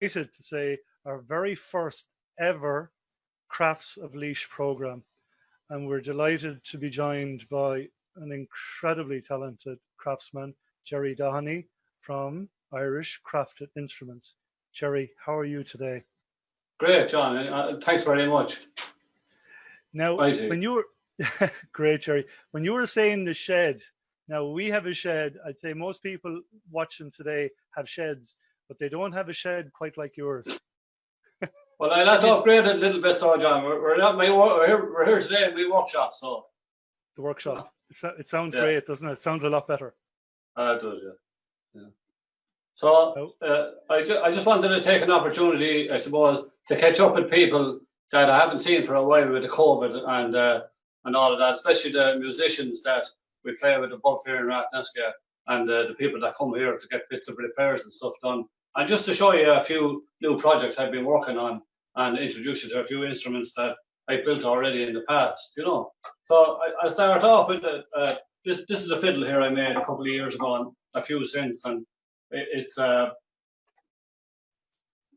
to say our very first ever Crafts of Laois program. And we're delighted to be joined by an incredibly talented craftsman, Gerry Doheny from Irish Crafted Instruments. Gerry, how are you today? Great, John. Thanks very much. Now, when you were great, Gerry, when you were saying the shed, now we have a shed. I'd say most people watching today have sheds, but they don't have a shed quite like yours. Well, I'll have to upgrade it a little bit, so John. We're here today in my workshop, so. The workshop. It sounds great, doesn't it? It sounds a lot better. It does, yeah. So I just wanted to take an opportunity, I suppose, to catch up with people that I haven't seen for a while with the COVID and all of that, especially the musicians that we play with above here in Rathneska and the people that come here to get bits of repairs and stuff done. And just to show you a few new projects I've been working on and introduce you to a few instruments that I built already in the past, you know. So I'll start off with this is a fiddle here I made a couple of years ago and a few since, and it's a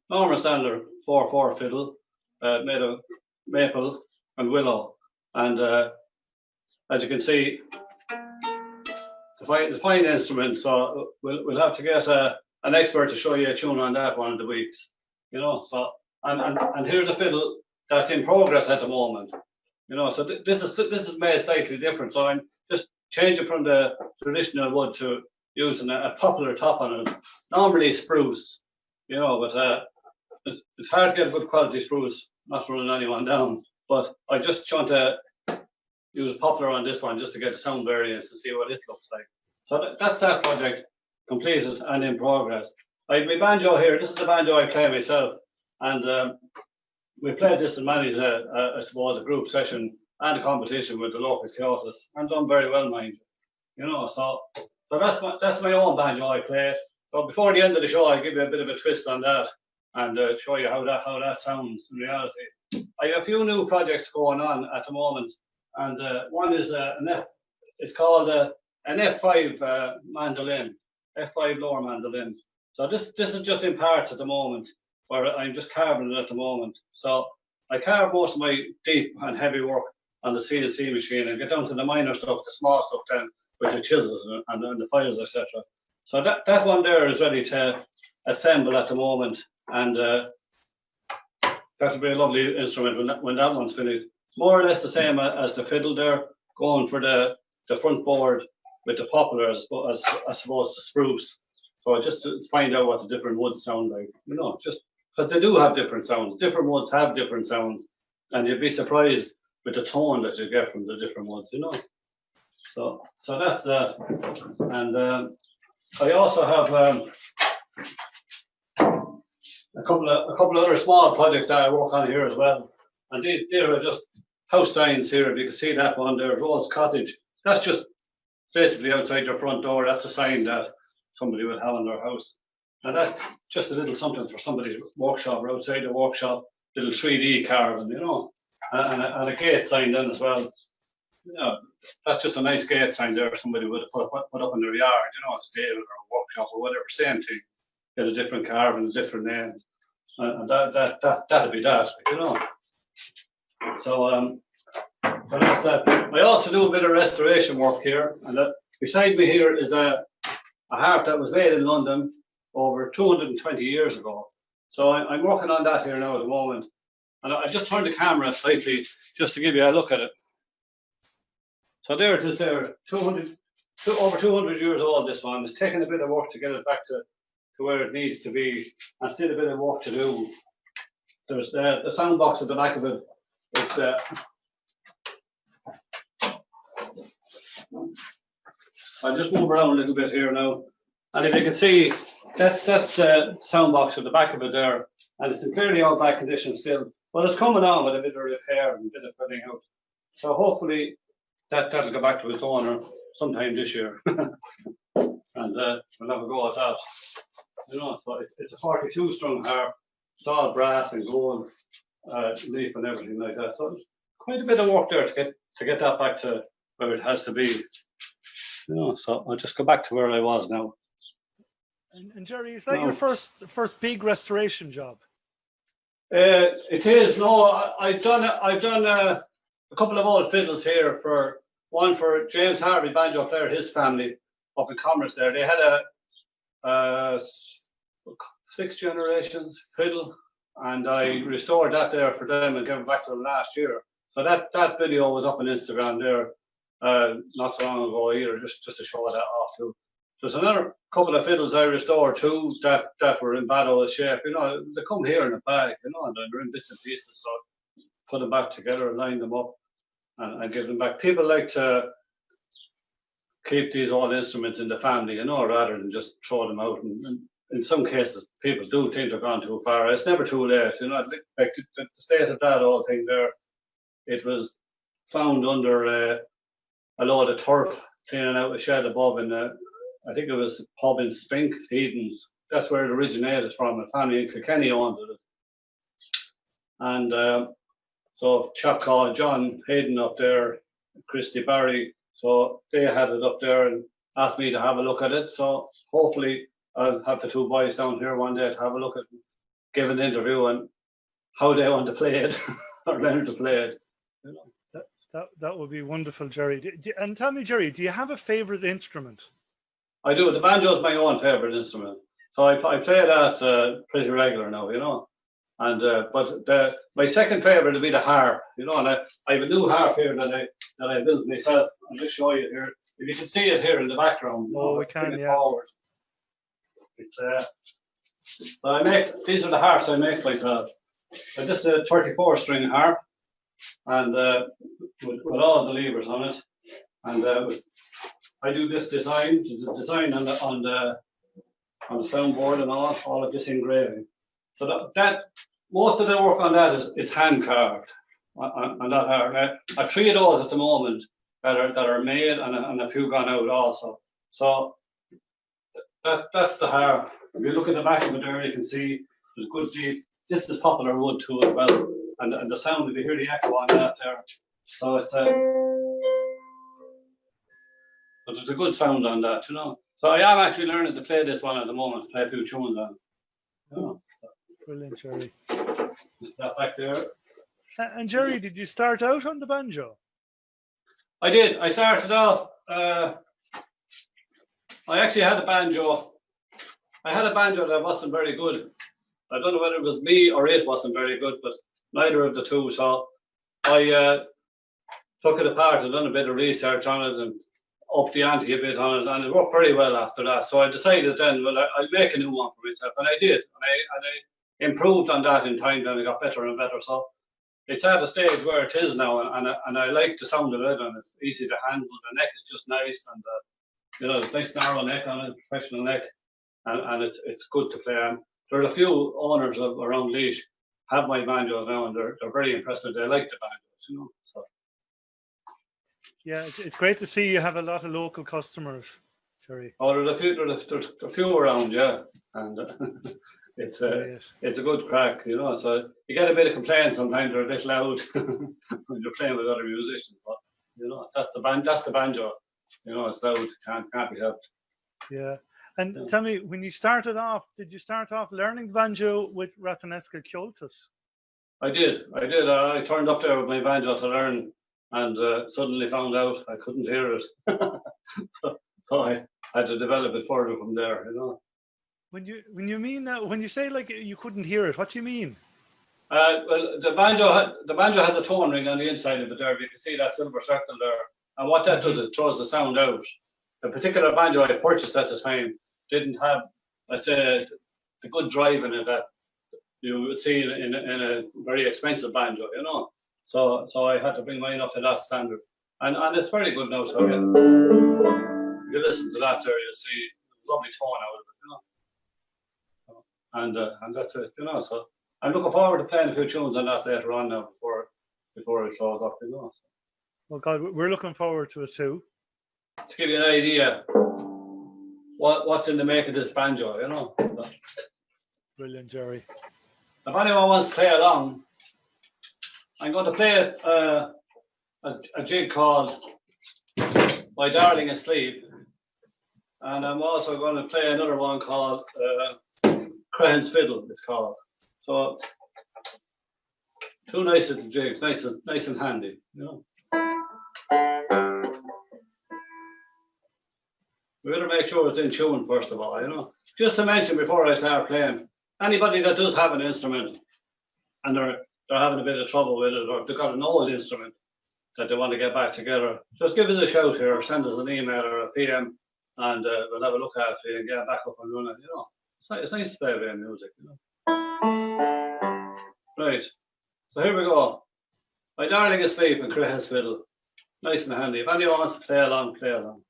normal standard 4/4 fiddle made of maple and willow, and as you can see, the fine instrument. So we'll have to get an expert to show you a tune on that one of the weeks, you know. So and here's a fiddle that's in progress at the moment, you know. So this is made slightly different. So I'm just changing from the traditional wood to using a poplar top on it. Normally spruce, you know, but it's hard to get a good quality spruce, not running anyone down. But I just want to use poplar on this one just to get the sound variance and see what it looks like. So that's that project completed and in progress. I have my banjo here. This is the banjo I play myself, and we played this in Manny's, I suppose, a group session and a competition with the local Kyotos, and done very well, mind you. You know, so that's my own banjo I play. So before the end of the show, I'll give you a bit of a twist on that and show you how that sounds in reality. I have a few new projects going on at the moment, and one is it's called an F5 mandolin, F5 lower mandolin. So this is just in parts at the moment, where I'm just carving it at the moment. So I carve most of my deep and heavy work on the CNC machine and get down to the minor stuff, the small stuff then with the chisels and the files, etc. So that one there is ready to assemble at the moment, and that'll be a lovely instrument when that one's finished. More or less the same as the fiddle there, going for the front board with the poplar as opposed to spruce. So just to find out what the different woods sound like, you know, just because they do have different sounds. Different woods have different sounds, and you'd be surprised with the tone that you get from the different woods, you know. So that's and I also have a couple of other small projects that I work on here as well, and they are just house signs here. If you can see that one there, Rose Cottage. That's just basically outside your front door. That's a sign that somebody will have in their house, and that's just a little something for somebody's workshop or outside the workshop. Little 3D carving, you know, and a gate sign then as well. You know, that's just a nice gate sign there. Somebody would have put up in their yard, you know, a stable or a workshop or whatever. Same thing. Get a different carving, a different name, and that'll be that, you know. So that's that. I also do a bit of restoration work here, and beside me here is a harp that was made in London over 220 years ago. So I'm working on that here now at the moment, and I just turned the camera slightly just to give you a look at it. So there it is there, over 200 years old, this one. It's taken a bit of work to get it back to where it needs to be, and still a bit of work to do. There's the sound box at the back of it. It's I'll just move around a little bit here now, and if you can see, that's the sound box at the back of it there, and it's in fairly all back condition still, but it's coming on with a bit of repair and a bit of filling out. So hopefully that'll go back to its owner sometime this year, and we'll have a go at that. You know, so it's a 42 string harp. It's all brass and gold leaf and everything like that. So it's quite a bit of work there to get that back to where it has to be. You know, so I'll just go back to where I was now. And Gerry, is that No. your first big restoration job? It is. No, I've done a couple of old fiddles here for James Harvey, banjo player, his family up in Commerce there. They had a 6 generations fiddle, and I restored that there for them and gave it back to them last year. So that video was up on Instagram there not so long ago either, just to show that off too. There's another couple of fiddles I restored too that were in bad old shape. You know, they come here in a bag, you know, and they're in bits and pieces. So put them back together and line them up and give them back. People like to keep these old instruments in the family, you know, rather than just throw them out. And in some cases, people do think they're gone too far. It's never too late, you know. Like the state of that old thing there, it was found under a load of turf, cleaning out a shed above in I think it was a pub in Spink, Eden's. That's where it originated from. A family in Kilkenny owned it. And so a chap called John Hayden up there, Christy Barry, so they had it up there and asked me to have a look at it. So hopefully I'll have the two boys down here one day to have a look at it, give an interview on how they want to play it or learn to play it. You know. That would be wonderful, Gerry. And tell me, Gerry, do you have a favourite instrument? I do. The banjo is my own favourite instrument. So I play that pretty regular now, you know. And but my second favourite would be the harp, you know. And I have a new harp here that I built myself. I'll just show you here. If you can see it here in the background. Oh, we can, yeah. Forward. It's so these are the harps I make myself. So this is a 34-string harp, and with all the levers on it, and I do this design on the soundboard and all of this engraving. So that most of the work on that is hand carved on that harp. I have 3 of those at the moment that are made, and a few gone out also. So that's the harp. If you look at the back of it there, you can see there's good deep. This is popular wood too as well, and the sound, if you hear the echo on that there, so it's but there's a good sound on that, you know. So I am actually learning to play this one at the moment, play a few tunes on. You know. Brilliant, Gerry. That back there. And Gerry, did you start out on the banjo? I did. I started off. I actually had a banjo. I had a banjo that wasn't very good. I don't know whether it was me or it wasn't very good, but neither of the two. So I took it apart and done a bit of research on it and upped the ante a bit on it, and it worked very well after that. So I decided then, well, I'll make a new one for myself, and I did. And I improved on that in time, and it got better and better. So it's at a stage where it is now, and I like the sound of it, and it's easy to handle. The neck is just nice, and you know, there's nice narrow neck on it, professional neck, and it's good to play on. There are a few owners around Laois have my banjos now, and they're very impressed. They like the banjos, you know. So. Yeah, it's great to see you have a lot of local customers, Gerry. Oh, there's a few around, yeah, and it's a good crack, you know. So you get a bit of complaints sometimes; they're a bit loud when you're playing with other musicians. But you know, that's the banjo. You know, it's loud, can't be helped. Yeah. And tell me, when you started off, did you start off learning the banjo with Rataneska Kjoltas? I did. I turned up there with my banjo to learn, and suddenly found out I couldn't hear it. so I had to develop it further from there, you know. When you mean that, when you say like you couldn't hear it, what do you mean? Well, the banjo has a tone ring on the inside of it there. You can see that silver circle there, and what that does, it throws the sound out. The particular banjo I purchased at the time didn't have, let's say, the good drive in it that you would see in a very expensive banjo, you know. So I had to bring mine up to that standard, and it's very good now. So again, if you listen to that there, you'll see a lovely tone out of it, you know. And that's it, you know. So I'm looking forward to playing a few tunes on that later on now before it closes up, you know. Well, God, we're looking forward to it too. To give you an idea, what's in the make of this banjo, you know. Brilliant, Gerry. If anyone wants to play along, I'm going to play a jig called My Darling Asleep. And I'm also going to play another one called Crane's Fiddle, it's called. So, two nice little jigs, nice and handy, you know. We better make sure it's in tune first of all, you know. Just to mention before I start playing, anybody that does have an instrument and they're having a bit of trouble with it, or they've got an old instrument that they want to get back together, just give us a shout here, or send us an email or a PM, and we'll have a look at it and get back up and running. You know, it's nice to play a bit of music. You know. Right. So here we go. My darling asleep in Crane's Fiddle. Nice and handy. If anyone wants to play along, play along.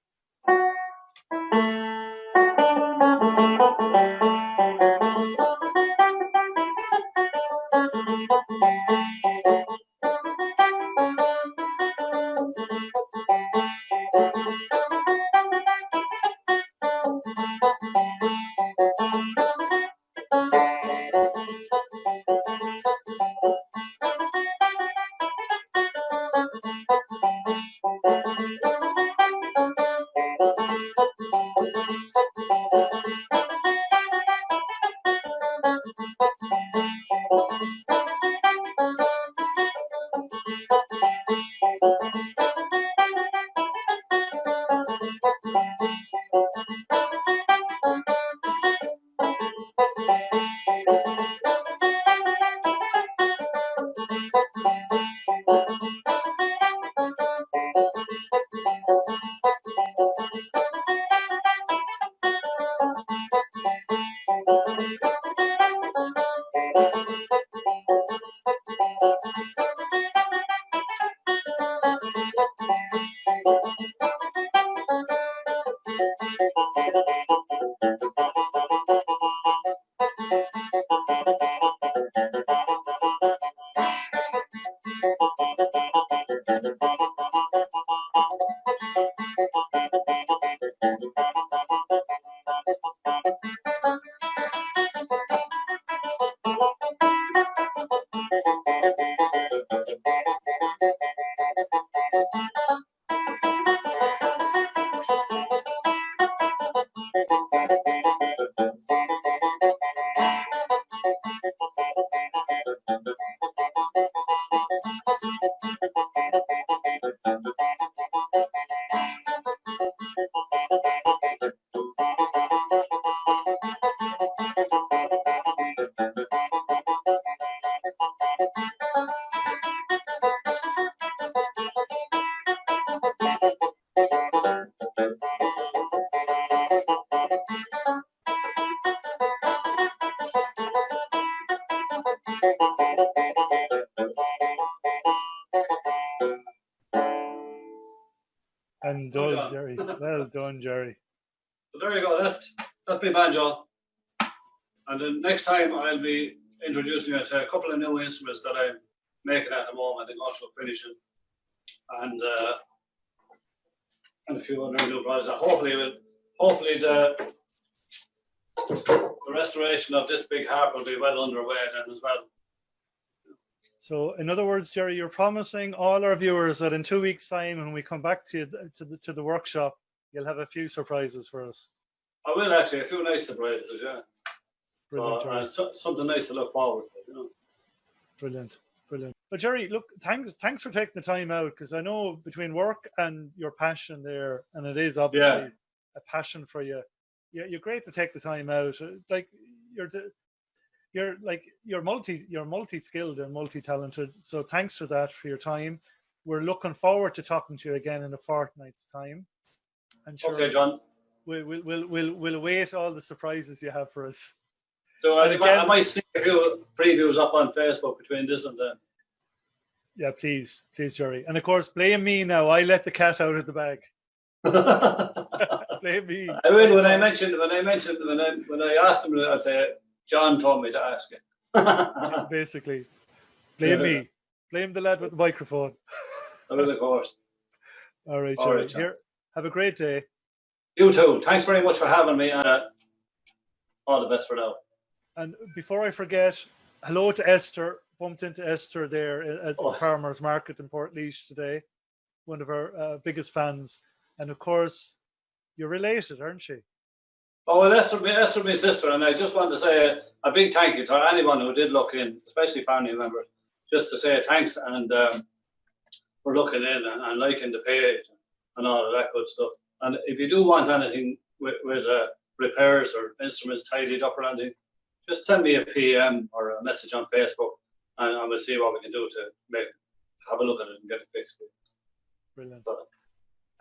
And done, Gerry. Well done, Gerry. So there you go. That's my banjo. And then next time I'll be introducing you to a couple of new instruments that I'm making at the moment and also finishing, and a few other new projects. Hopefully the restoration of this big harp will be well underway then as well. So, in other words, Gerry, you're promising all our viewers that in 2 weeks' time, when we come back to the workshop, you'll have a few surprises for us. I will actually, a few nice surprises, yeah. Brilliant, something nice to look forward to, you know. Brilliant. But Gerry, look, thanks for taking the time out, because I know between work and your passion there, and it is obviously a passion for you. Yeah, you're great to take the time out. Like you're multi-skilled and multi-talented. So thanks for that, for your time. We're looking forward to talking to you again in a fortnight's time. And sure, okay, John. We'll await all the surprises you have for us. So I might sneak a few previews up on Facebook between this and then. Yeah, please, Gerry. And of course, blame me now. I let the cat out of the bag. Blame me. I will when I asked him, I'd say John told me to ask you. Basically, blame me. Blame the lad with the microphone. I will, of course. All right, Gerry. Here, have a great day. You too. Thanks very much for having me. All the best for now. And before I forget, hello to Esther. Bumped into Esther there at the Farmers Market in Portlaoise today. One of our biggest fans. And of course, You're related, aren't you? Oh, well, Esther, my sister, and I just want to say a big thank you to anyone who did look in, especially family members, just to say thanks and for looking in and liking the page and all of that good stuff. And if you do want anything with repairs or instruments tidied up or anything, just send me a PM or a message on Facebook, and we'll see what we can do to have a look at it and get it fixed. Brilliant.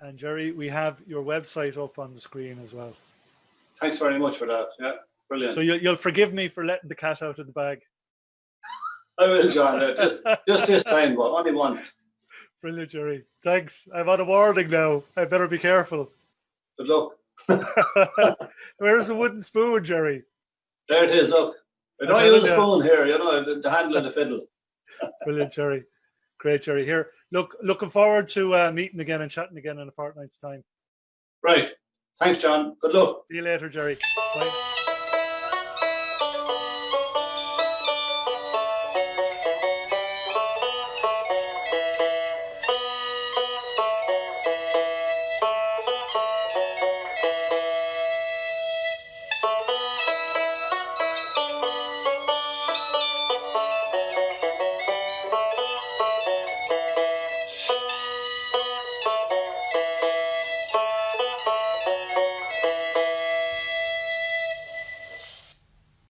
And Gerry, we have your website up on the screen as well. Thanks very much for that. Yeah, brilliant. So you'll forgive me for letting the cat out of the bag. I will, John. Just this time, but only once. Brilliant, Gerry. Thanks. I'm on a warning now. I better be careful. Good luck. Where's the wooden spoon, Gerry? There it is. Look, I don't use a spoon here. You know, the handle of the fiddle. Brilliant, Gerry. Great, Gerry. Here, looking forward to meeting again and chatting again in a fortnight's time. Right. Thanks, John. Good luck. See you later, Gerry. Bye.